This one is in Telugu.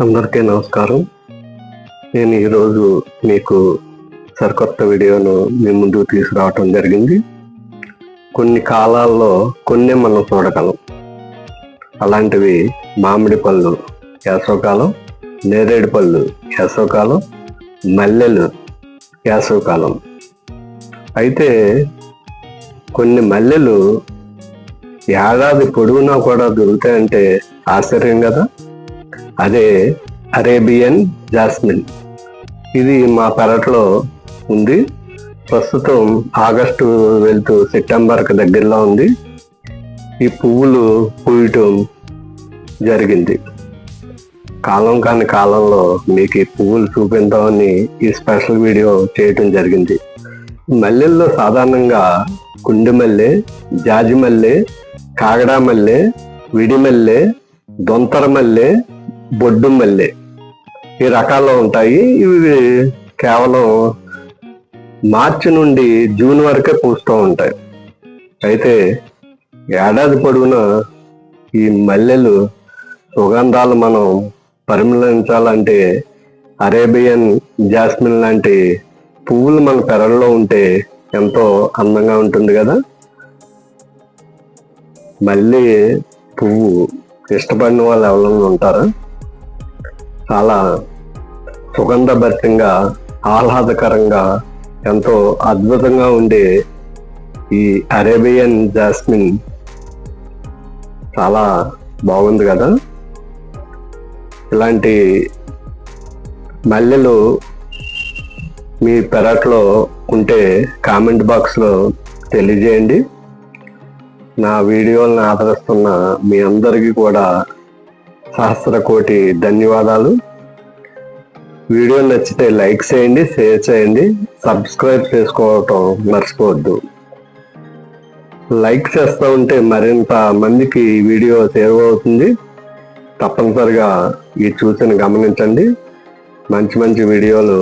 అందరికీ నమస్కారం. నేను ఈరోజు మీకు సరికొత్త వీడియోను మీ ముందుకు తీసుకురావటం జరిగింది. కొన్ని కాలాల్లో కొన్ని మనం చూడగలం. అలాంటివి మామిడి పళ్ళు వేసవకాలం, నేరేడు పళ్ళు వేసవకాలం, మల్లెలు వేసవకాలం. అయితే కొన్ని మల్లెలు ఏడాది పొడవునా కూడా దొరుకుతాయంటే ఆశ్చర్యం కదా. అదే అరేబియన్ జాస్మిన్. ఇది మా పెరట్లో ఉంది. ప్రస్తుతం ఆగస్టు వెళ్తూ సెప్టెంబర్కి దగ్గరలో ఉంది. ఈ పువ్వులు పూయటం జరిగింది. కాలం కాని కాలంలో మీకు ఈ పువ్వులు చూపిద్దామని ఈ స్పెషల్ వీడియో చేయటం జరిగింది. మల్లెల్లో సాధారణంగా కుండి మల్లె, జాజి మల్లె, కాగడా మల్లె, విడి మల్లె, దొంతర మల్లె, బొడ్డు మల్లె ఈ రకాల్లో ఉంటాయి. ఇవి కేవలం మార్చి నుండి జూన్ వరకే పూస్తూ ఉంటాయి. అయితే ఏడాది పొడవునా ఈ మల్లెలు సుగంధాలు మనం పరిమళించాలంటే అరేబియన్ జాస్మిన్ లాంటి పువ్వులు మన పెరల్లో ఉంటే ఎంతో అందంగా ఉంటుంది కదా. మళ్ళీ పువ్వు ఇష్టపడిన వాళ్ళు ఎవరైనా ఉంటారా? చాలా సుగంధభరితంగా, ఆహ్లాదకరంగా, ఎంతో అద్భుతంగా ఉండే ఈ అరేబియన్ జాస్మిన్ చాలా బాగుంది కదా. ఇలాంటి మల్లెలు మీ పెరట్లో ఉంటే కామెంట్ బాక్స్లో తెలియజేయండి. నా వీడియోలను ఆదరిస్తున్న మీ అందరికీ కూడా సహస్ర కోటి ధన్యవాదాలు. వీడియో నచ్చితే లైక్ చేయండి, షేర్ చేయండి, సబ్స్క్రైబ్ చేసుకోవటం మర్చిపోవద్దు. లైక్ చేస్తూ ఉంటే మరింత మందికి ఈ వీడియో చేరువవుతుంది. తప్పనిసరిగా ఈ చూసిన గమనించండి. మంచి మంచి వీడియోలు